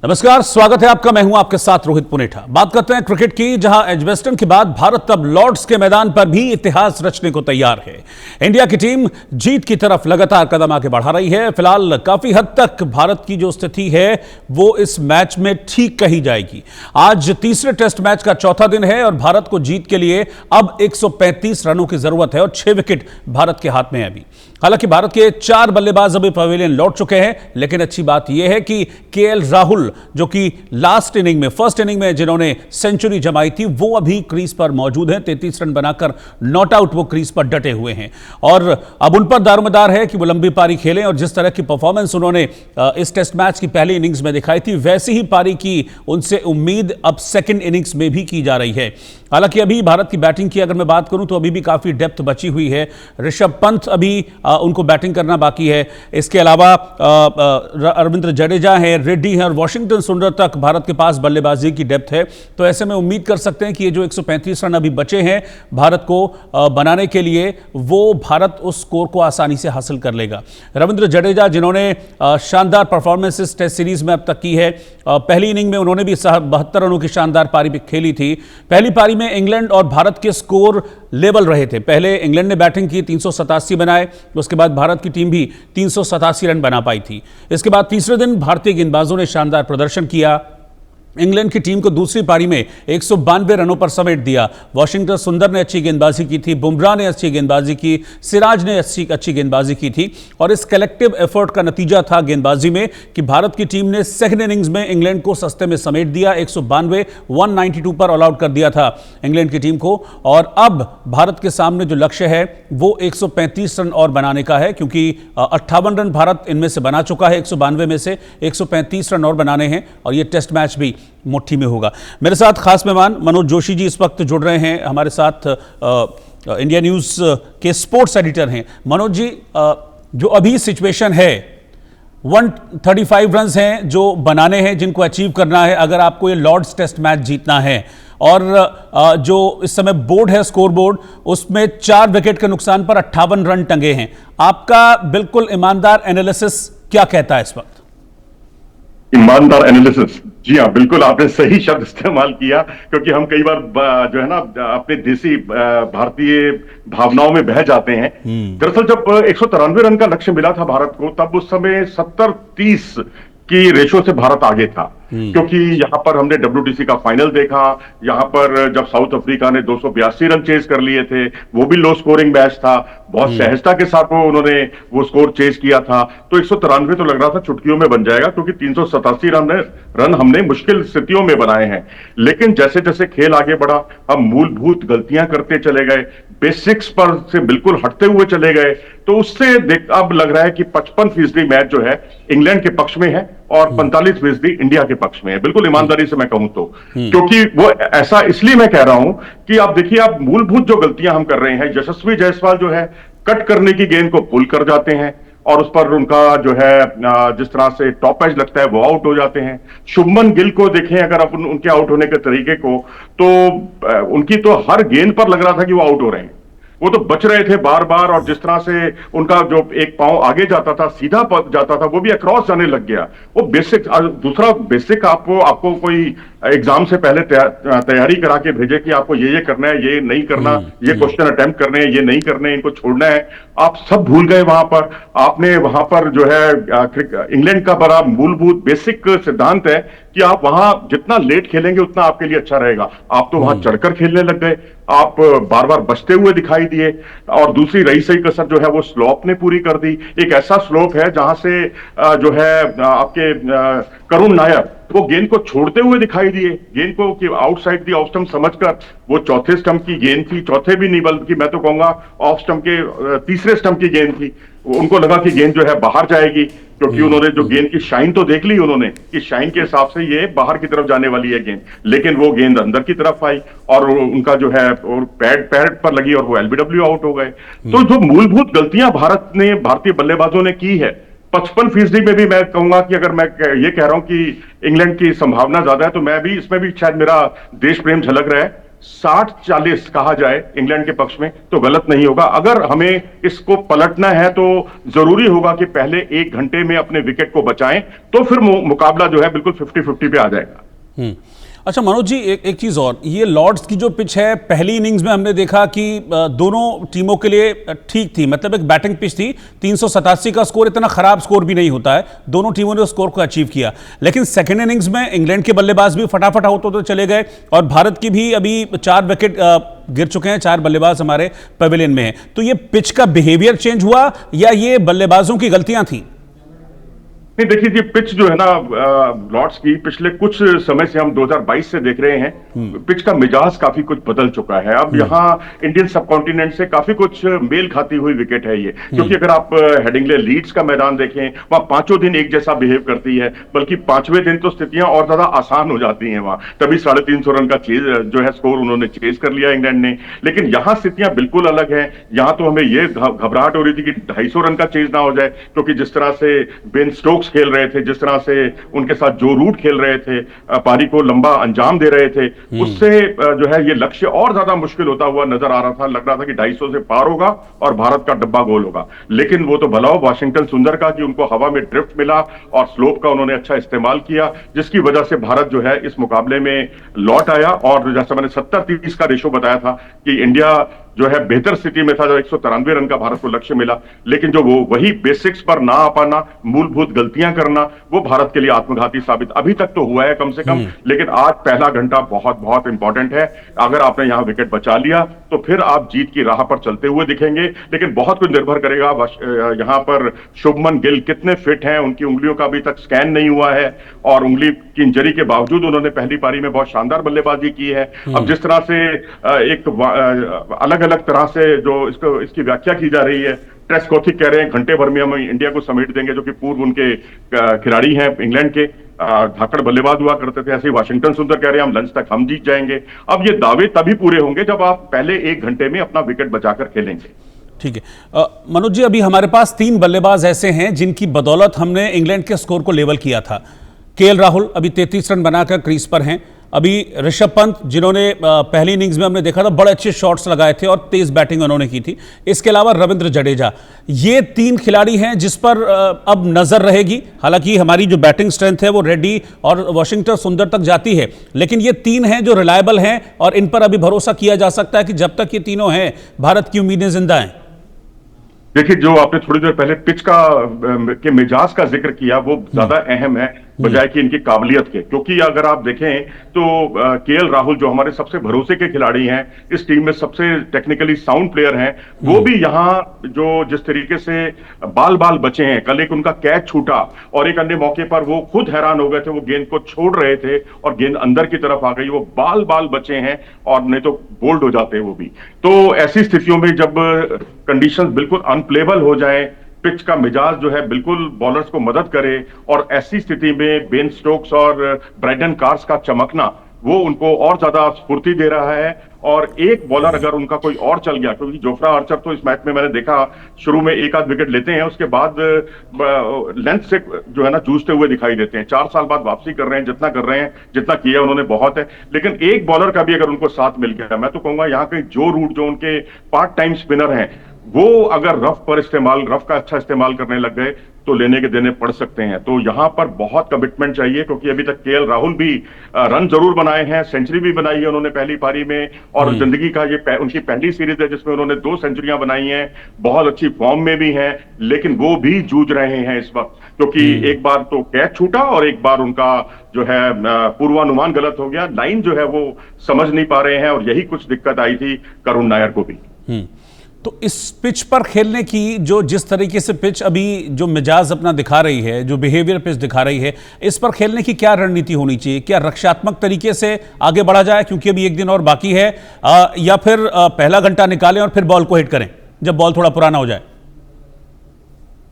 नमस्कार, स्वागत है आपका। मैं हूं आपके साथ रोहित पुनेठा। बात करते हैं क्रिकेट की, जहां एजबेस्टन के बाद भारत अब लॉर्ड्स के मैदान पर भी इतिहास रचने को तैयार है। इंडिया की टीम जीत की तरफ लगातार कदम आगे बढ़ा रही है। फिलहाल काफी हद तक भारत की जो स्थिति है वो इस मैच में ठीक कही जाएगी। आज तीसरे टेस्ट मैच का चौथा दिन है और भारत को जीत के लिए अब 135 रनों की जरूरत है और 6 विकेट भारत के हाथ में है अभी। हालांकि भारत के 4 बल्लेबाज अभी पवेलियन लौट चुके हैं, लेकिन अच्छी बात यह है कि केएल राहुल, जो कि फर्स्ट इनिंग में जिन्होंने सेंचुरी जमाई थी, वो अभी क्रीज पर मौजूद हैं। 33 रन बनाकर नॉट आउट वो क्रीज पर डटे हुए हैं और अब उन पर दारोमदार है कि वो लंबी पारी खेलें। और जिस तरह की परफॉर्मेंस उन्होंने इस टेस्ट मैच की पहली इनिंग्स में दिखाई थी, वैसी ही पारी की उनसे उम्मीद अब सेकेंड इनिंग्स में भी की जा रही है। हालांकि अभी भारत की बैटिंग की अगर मैं बात करूं तो अभी भी काफी डेप्थ बची हुई है। ऋषभ पंत अभी उनको बैटिंग करना बाकी है। इसके अलावा रविंद्र जडेजा है, रेड्डी है और वॉशिंगटन सुंदर तक भारत के पास बल्लेबाजी की डेप्थ है। तो ऐसे में उम्मीद कर सकते हैं कि ये जो 135 रन अभी बचे हैं भारत को बनाने के लिए, वो भारत उस स्कोर को आसानी से हासिल कर लेगा। रविंद्र जडेजा, जिन्होंने शानदार परफॉर्मेंस टेस्ट सीरीज में अब तक की है, पहली इनिंग में उन्होंने भी 72 रनों की शानदार पारी भी खेली थी। पहली पारी में इंग्लैंड और भारत के स्कोर लेवल रहे थे। पहले इंग्लैंड ने बैटिंग की, 387 बनाए, उसके बाद भारत की टीम भी 387 रन बना पाई थी। इसके बाद तीसरे दिन भारतीय गेंदबाजों ने शानदार प्रदर्शन किया। इंग्लैंड की टीम को दूसरी पारी में 192 रनों पर समेट दिया। वॉशिंगटन सुंदर ने अच्छी गेंदबाजी की थी, बुमराह ने अच्छी गेंदबाजी की, सिराज ने अच्छी गेंदबाजी की थी और इस कलेक्टिव एफर्ट का नतीजा था गेंदबाजी में कि भारत की टीम ने सेकंड इनिंग्स में इंग्लैंड को सस्ते में समेट दिया। 192 पर ऑल आउट कर दिया था इंग्लैंड की टीम को। और अब भारत के सामने जो लक्ष्य है वो 135 रन और बनाने का है, क्योंकि 58 रन भारत इनमें से बना चुका है। 192 में से 135 रन और बनाने हैं और ये टेस्ट मैच भी मुट्ठी में होगा। मेरे साथ खास मेहमान मनोज जोशी जी इस वक्त जुड़ रहे हैं। हमारे साथ इंडिया न्यूज के स्पोर्ट्स एडिटर हैं। मनोज जी, जो अभी सिचुएशन है, 135 रन्स हैं जो बनाने हैं, जिनको अचीव करना है अगर आपको ये लॉर्ड्स टेस्ट मैच जीतना है। और जो इस समय बोर्ड है, स्कोर बोर्ड, उसमें 4 विकेट के नुकसान पर 58 रन टंगे हैं। आपका बिल्कुल ईमानदार एनालिसिस क्या कहता है इस वक्त? ईमानदार एनालिसिस, जी हाँ, बिल्कुल आपने सही शब्द इस्तेमाल किया, क्योंकि हम कई बार जो है ना अपने देसी भारतीय भावनाओं में बह जाते हैं। दरअसल जब 193 रन का लक्ष्य मिला था भारत को, तब उस समय 70-30 की रेशो से भारत आगे था, क्योंकि यहां पर हमने WTC का फाइनल देखा। यहां पर जब साउथ अफ्रीका ने 282 रन चेज कर लिए थे, वो भी लो स्कोरिंग मैच था, बहुत सहजता के साथ उन्होंने वो स्कोर चेज किया था। तो 193 तो लग रहा था चुटकियों में बन जाएगा, क्योंकि 387 रन हमने मुश्किल स्थितियों में बनाए हैं। लेकिन जैसे जैसे खेल आगे बढ़ा, हम मूलभूत गलतियां करते चले गए, बेसिक्स पर से बिल्कुल हटते हुए चले गए। तो उससे अब लग रहा है कि 55% मैच जो है इंग्लैंड के पक्ष में है और 45% इंडिया के पक्ष में है। बिल्कुल ईमानदारी से मैं कहूं तो, क्योंकि वो ऐसा इसलिए मैं कह रहा हूं कि आप देखिए, आप मूलभूत जो गलतियां हम कर रहे हैं, यशस्वी जायसवाल जो है कट करने की गेंद को पुल कर जाते हैं और उस पर उनका जो है जिस तरह से टॉप एज लगता है वो आउट हो जाते हैं। शुभमन गिल को देखें अगर आप उनके आउट होने के तरीके को, तो उनकी तो हर गेंद पर लग रहा था कि वो आउट हो रहे हैं, वो तो बच रहे थे बार बार। और जिस तरह से उनका जो एक पांव आगे जाता था, सीधा जाता था, वो भी अक्रॉस जाने लग गया। वो बेसिक, दूसरा बेसिक आपको कोई एग्जाम से पहले तैयारी करा के भेजे कि आपको ये करना है, ये नहीं करना, ये क्वेश्चन अटेम्प्ट करने हैं, ये नहीं करने, इनको छोड़ना है, आप सब भूल गए वहां पर। आपने वहां पर जो है इंग्लैंड का बड़ा मूलभूत बेसिक सिद्धांत है कि आप वहां जितना लेट खेलेंगे उतना आपके लिए अच्छा रहेगा। आप तो वहां चढ़कर खेलने लग गए, आप बार बार बचते हुए दिखाई दिए। और दूसरी रही सही कसर जो है वो स्लोप ने पूरी कर दी। एक ऐसा स्लोप है जहां से जो है आपके करुण नायर वो गेंद को छोड़ते हुए दिखाई दिए, गेंद को कि आउटसाइड दी ऑफ स्टंप समझकर। वो चौथे स्टंप की गेंद थी, चौथे भी नहीं बल्कि मैं तो कहूंगा ऑफ स्टंप के तीसरे स्टंप की गेंद थी। उनको लगा कि गेंद जो है बाहर जाएगी, क्योंकि उन्होंने जो गेंद की शाइन तो देख ली उन्होंने कि शाइन के हिसाब से ये बाहर की तरफ जाने वाली है गेंद, लेकिन वो गेंद अंदर की तरफ आई और उनका जो है पैड पर लगी और वो LBW आउट हो गए। तो जो मूलभूत गलतियां भारतीय बल्लेबाजों ने की है, 55% में भी मैं कहूंगा कि अगर मैं ये कह रहा हूं कि इंग्लैंड की संभावना ज्यादा है, तो मैं भी इसमें भी शायद मेरा देश प्रेम झलक रहा है 60-40 कहा जाए इंग्लैंड के पक्ष में तो गलत नहीं होगा। अगर हमें इसको पलटना है तो जरूरी होगा कि पहले 1 घंटे में अपने विकेट को बचाएं, तो फिर मुकाबला जो है बिल्कुल 50-50 पे आ जाएगा। अच्छा मनोज जी, एक चीज और, ये लॉर्ड्स की जो पिच है, पहली इनिंग्स में हमने देखा कि दोनों टीमों के लिए ठीक थी, मतलब एक बैटिंग पिच थी। 387 का स्कोर इतना खराब स्कोर भी नहीं होता है, दोनों टीमों ने उस स्कोर को अचीव किया। लेकिन सेकेंड इनिंग्स में इंग्लैंड के बल्लेबाज भी फटाफट आउट होते चले गए और भारत की भी अभी 4 विकेट गिर चुके हैं, 4 बल्लेबाज हमारे पवेलियन में हैं। तो ये पिच का बिहेवियर चेंज हुआ या ये बल्लेबाजों की गलतियां थी? नहीं, देखिए, ये पिच जो है ना लॉर्ड्स की, पिछले कुछ समय से हम 2022 से देख रहे हैं, पिच का मिजाज काफी कुछ बदल चुका है। अब यहाँ इंडियन सब कॉन्टिनेंट से काफी कुछ मेल खाती हुई विकेट है ये, क्योंकि अगर आप हेडिंग्ले लीड्स का मैदान देखें, वहां पांचों दिन एक जैसा बिहेव करती है, बल्कि 5वें दिन तो स्थितियां और ज्यादा आसान हो जाती हैं वहां। तभी 350 रन का चेज जो है स्कोर उन्होंने चेज कर लिया इंग्लैंड ने। लेकिन यहाँ स्थितियां बिल्कुल अलग है। यहाँ तो हमें ये घबराहट हो रही थी कि 250 रन का चेज ना हो जाए, क्योंकि जिस तरह से बेन स्टोक्स खेल रहे थे, जिस तरह से उनके साथ जो रूट खेल रहे थे, पारी को लंबा अंजाम दे रहे थे, उससे जो है ये लक्ष्य और ज्यादा मुश्किल होता हुआ नजर आ रहा था। लग रहा था कि 250 से पार होगा और भारत का डब्बा गोल होगा। लेकिन वो तो भला हो वाशिंगटन सुंदर का कि उनको हवा में ड्रिफ्ट मिला और स्लोप का उन्होंने अच्छा इस्तेमाल किया, जिसकी वजह से भारत जो है इस मुकाबले में लौट आया। और जैसे मैंने 70-30 का रेशो बताया था कि इंडिया जो है बेहतर स्थिति में था, जो 193 रन का भारत को लक्ष्य मिला, लेकिन जो वो वही बेसिक्स पर ना आ पाना, मूलभूत गलतियां करना, वो भारत के लिए आत्मघाती साबित अभी तक तो हुआ है कम से कम। लेकिन आज पहला घंटा बहुत बहुत इंपॉर्टेंट है। अगर आपने यहां विकेट बचा लिया तो फिर आप जीत की राह पर चलते हुए दिखेंगे। लेकिन बहुत कुछ निर्भर करेगा यहां पर शुभमन गिल कितने फिट हैं, उनकी उंगलियों का अभी तक स्कैन नहीं हुआ है और उंगली की इंजरी के बावजूद उन्होंने पहली पारी में बहुत शानदार बल्लेबाजी की है। अब जिस तरह से एक अलग अलग तरह से जो इसकी व्याख्या की जा रही है, टेस्ट कोथिक कह रहे हैं घंटे भर में हम इंडिया को समेट देंगे, जो कि पूर्व उनके खिलाड़ी हैं इंग्लैंड के, धाकड़ बल्लेबाज हुआ करते थे। ऐसे ही वाशिंगटन सुंदर कह रहे हैं हम लंच तक हम जीत जाएंगे। अब ये दावे तभी पूरे होंगे जब आप पहले 1 घंटे में अपना विकेट बचाकर खेलेंगे। ठीक है मनोज जी, अभी हमारे पास 3 बल्लेबाज ऐसे हैं जिनकी बदौलत हमने इंग्लैंड के स्कोर को लेवल किया था। केएल राहुल अभी 33 रन बनाकर क्रीज पर हैं। अभी ऋषभ पंत, जिन्होंने पहली इनिंग्स में हमने देखा था बड़े अच्छे शॉट्स लगाए थे और तेज बैटिंग उन्होंने की थी। इसके अलावा रविंद्र जडेजा, ये 3 खिलाड़ी हैं जिस पर अब नजर रहेगी। हालांकि हमारी जो बैटिंग स्ट्रेंथ है वो रेड्डी और वाशिंगटन सुंदर तक जाती है, लेकिन ये 3 हैं जो रिलायबल हैं और इन पर अभी भरोसा किया जा सकता है कि जब तक ये तीनों हैं भारत की उम्मीदें जिंदा हैं। देखिए, जो आपने थोड़ी देर पहले पिच के मिजाज का जिक्र किया, वो ज्यादा अहम है बजाय कि इनकी काबिलियत के। क्योंकि अगर आप देखें तो केएल राहुल जो हमारे सबसे भरोसे के खिलाड़ी हैं, इस टीम में सबसे टेक्निकली साउंड प्लेयर हैं, वो भी यहाँ जो जिस तरीके से बाल बाल बचे हैं, कल एक उनका कैच छूटा और एक अन्य मौके पर वो खुद हैरान हो गए थे, वो गेंद को छोड़ रहे थे और गेंद अंदर की तरफ आ गई, वो बाल बाल बचे हैं और नहीं तो बोल्ड हो जाते वो भी। तो ऐसी स्थितियों में जब कंडीशंस बिल्कुल अनप्लेबल हो जाए, पिच का मिजाज जो है बिल्कुल बॉलर्स को मदद करे, और ऐसी स्थिति में बेन स्टोक्स और ब्राइडन कार्स का चमकना वो उनको और ज्यादा स्फूर्ति दे रहा है। और एक बॉलर अगर उनका कोई और चल गया, क्योंकि जोफ्रा आर्चर तो इस मैच में मैंने देखा शुरू में 1 आध विकेट लेते हैं, उसके बाद लेंथ से जो है ना जूझते हुए दिखाई देते हैं। 4 साल बाद वापसी कर रहे हैं, जितना कर रहे हैं, जितना किया उन्होंने बहुत है। लेकिन एक बॉलर का भी अगर उनको साथ मिल गया, मैं तो कहूंगा यहाँ कहीं जो रूट जो उनके पार्ट टाइम स्पिनर हैं, वो अगर रफ का अच्छा इस्तेमाल करने लग गए तो लेने के देने पड़ सकते हैं। तो यहां पर बहुत कमिटमेंट चाहिए, क्योंकि अभी तक केएल राहुल भी रन जरूर बनाए हैं, सेंचुरी भी बनाई है उन्होंने पहली पारी में, और जिंदगी का ये उनकी पहली सीरीज है जिसमें उन्होंने 2 सेंचुरियां बनाई हैं, बहुत अच्छी फॉर्म में भी हैं। लेकिन वो भी जूझ रहे हैं इस वक्त, क्योंकि एक बार तो कैच छूटा और एक बार उनका जो है पूर्वानुमान गलत हो गया, लाइन जो है वो समझ नहीं पा रहे हैं, और यही कुछ दिक्कत आई थी करुण नायर को भी। तो इस पिच पर खेलने की जो जिस तरीके से पिच अभी जो मिजाज अपना दिखा रही है, जो बिहेवियर पिच दिखा रही है, इस पर खेलने की क्या रणनीति होनी चाहिए? क्या रक्षात्मक तरीके से आगे बढ़ा जाए क्योंकि अभी 1 दिन और बाकी है, या फिर पहला घंटा निकालें और फिर बॉल को हिट करें जब बॉल थोड़ा पुराना हो जाए?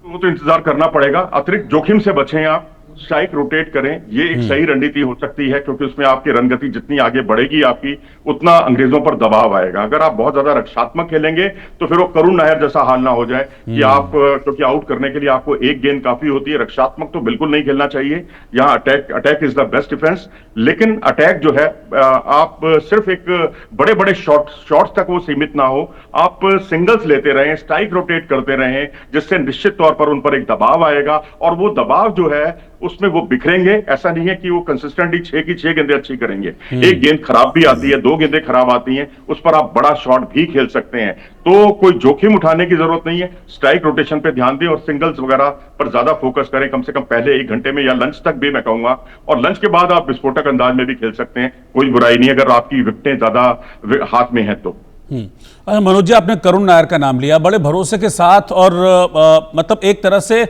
वो तो इंतजार करना पड़ेगा। अतिरिक्त जोखिम से बचें आप, स्ट्राइक रोटेट करें, ये एक सही रणनीति हो सकती है, क्योंकि उसमें आपकी रन गति जितनी आगे बढ़ेगी आपकी, उतना अंग्रेजों पर दबाव आएगा। अगर आप बहुत ज्यादा रक्षात्मक खेलेंगे तो फिर वो करुण नायर जैसा हाल ना हो जाए कि आप, क्योंकि आउट करने के लिए आपको एक गेंद काफी होती है। रक्षात्मक तो बिल्कुल नहीं खेलना चाहिए, यहाँ attack is the best defence. लेकिन अटैक जो है, आप सिर्फ एक बड़े बड़े शॉट्स तक वो सीमित ना हो, आप सिंगल्स लेते रहें, स्ट्राइक रोटेट करते रहें, जिससे निश्चित तौर पर उन पर एक दबाव आएगा, और वो दबाव जो है उसमें वो बिखरेंगे। ऐसा नहीं है कि वो कंसिस्टेंटली 6 की 6 गेंदें अच्छी करेंगे, एक गेंद खराब भी आती है, 2 गेंदें खराब आती हैं, उस पर आप बड़ा शॉट भी खेल सकते हैं। तो कोई जोखिम उठाने की जरूरत नहीं है, स्ट्राइक रोटेशन पे ध्यान दें और सिंगल्स वगैरह पर ज्यादा फोकस करें, कम से कम पहले 1 घंटे में, या लंच तक भी मैं कहूंगा, और लंच के बाद आप विस्फोटक अंदाज में भी खेल सकते हैं, कोई बुराई नहीं अगर आपकी विकेटें ज्यादा हाथ में है तो। अच्छा मनोज जी, आपने करुण नायर का नाम लिया, बड़े भरोसे के साथ और मतलब एक तरह से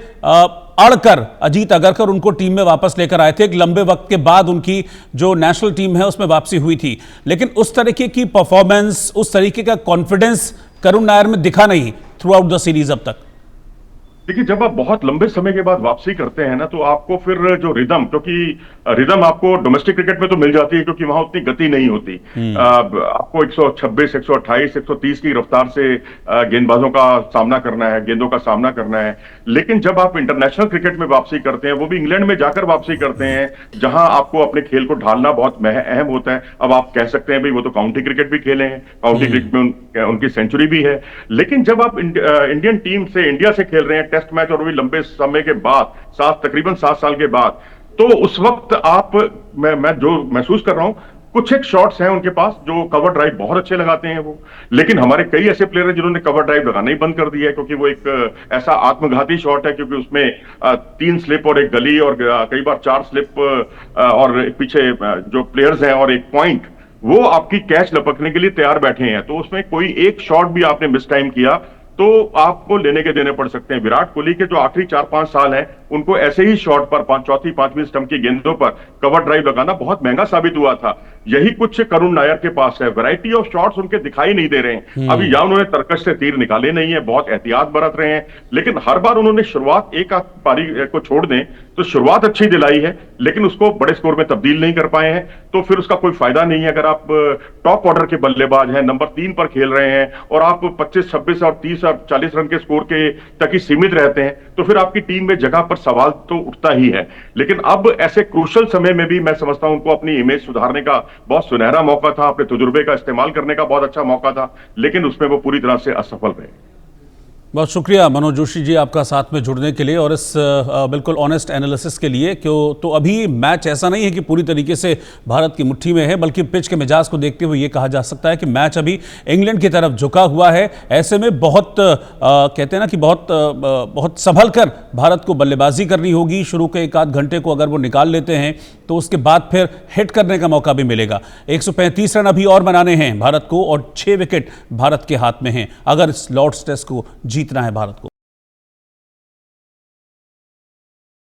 अड़कर अजीत अगरकर उनको टीम में वापस लेकर आए थे। एक लंबे वक्त के बाद उनकी जो नेशनल टीम है उसमें वापसी हुई थी, लेकिन उस तरीके की परफॉर्मेंस, उस तरीके का कॉन्फिडेंस करुण नायर में दिखा नहीं थ्रू आउट द सीरीज अब तक। देखिए, जब आप बहुत लंबे समय के बाद वापसी करते हैं ना, तो आपको फिर जो रिदम, क्योंकि रिदम आपको डोमेस्टिक क्रिकेट में तो मिल जाती है क्योंकि वहां उतनी गति नहीं होती। आपको 126, 128, 130 की रफ्तार से गेंदबाजों का सामना करना है, गेंदों का सामना करना है। लेकिन जब आप इंटरनेशनल क्रिकेट में वापसी करते हैं, वो भी इंग्लैंड में जाकर वापसी करते हैं, जहां आपको अपने खेल को ढालना बहुत अहम होता है। अब आप कह सकते हैं भाई वो तो काउंटी क्रिकेट भी खेले हैं, काउंटी क्रिकेट में उनकी सेंचुरी भी है, लेकिन जब आप इंडियन टीम से, इंडिया से खेल रहे हैं टेस्ट मैच, और भी लंबे समय के बाद, तकरीबन 7 साल के बाद, तो उस वक्त आप, मैं जो महसूस कर रहा हूं, कुछ एक शॉट्स हैं उनके पास जो कवर ड्राइव बहुत अच्छे लगाते हैं वो। लेकिन हमारे कई ऐसे प्लेयर हैं जिन्होंने कवर ड्राइव लगाना ही बंद कर दिया है, क्योंकि वो एक ऐसा आत्मघाती शॉट है, क्योंकि उसमें 3 स्लिप और एक गली, और कई बार 4 स्लिप, और पीछे जो प्लेयर्स हैं और एक पॉइंट, वो आपकी कैच लपकने के लिए तैयार बैठे हैं। तो उसमें कोई एक शॉट भी आपने मिस टाइम किया तो आपको लेने के देने पड़ सकते हैं। विराट कोहली के जो आखिरी 4-5 साल हैं, उनको ऐसे ही शॉट पर, 4वीं 5वीं स्टंप की गेंदों पर कवर ड्राइव लगाना बहुत महंगा साबित हुआ था। यही कुछ करुण नायर के पास है, वैरायटी ऑफ शॉट्स उनके दिखाई नहीं दे रहे हैं अभी। या उन्होंने तरकश से तीर निकाले नहीं है, बहुत एहतियात बरत रहे हैं, लेकिन हर बार उन्होंने शुरुआत, एक आध पारी को छोड़ दें तो शुरुआत अच्छी दिलाई है, लेकिन उसको बड़े स्कोर में तब्दील नहीं कर पाए हैं, तो फिर उसका कोई फायदा नहीं है। अगर आप टॉप ऑर्डर के बल्लेबाज हैं, नंबर 3 पर खेल रहे हैं, और आप 25, 26 और 30 और 40 रन के स्कोर के तक ही सीमित रहते हैं, तो फिर आपकी टीम में जगह पर सवाल तो उठता ही है। लेकिन अब ऐसे क्रूशल समय में भी मैं समझता हूं उनको अपनी इमेज सुधारने का बहुत सुनहरा मौका था, अपने तजुर्बे का इस्तेमाल करने का बहुत अच्छा मौका था, लेकिन उसमें वो पूरी तरह से असफल रहे। बहुत शुक्रिया मनोज जोशी जी आपका साथ में जुड़ने के लिए और इस बिल्कुल ऑनेस्ट एनालिसिस के लिए। क्यों तो अभी मैच ऐसा नहीं है कि पूरी तरीके से भारत की मुट्ठी में है, बल्कि पिच के मिजाज को देखते हुए ये कहा जा सकता है कि मैच अभी इंग्लैंड की तरफ झुका हुआ है। ऐसे में बहुत कहते हैं ना कि बहुत संभल कर भारत को बल्लेबाजी करनी होगी। शुरू के 1 आध घंटे को अगर वो निकाल लेते हैं तो उसके बाद फिर हिट करने का मौका भी मिलेगा। 135 रन अभी और बनाने हैं भारत को, और 6 विकेट भारत के हाथ में हैं अगर इस लॉर्ड्स टेस्ट को जीतना है भारत को।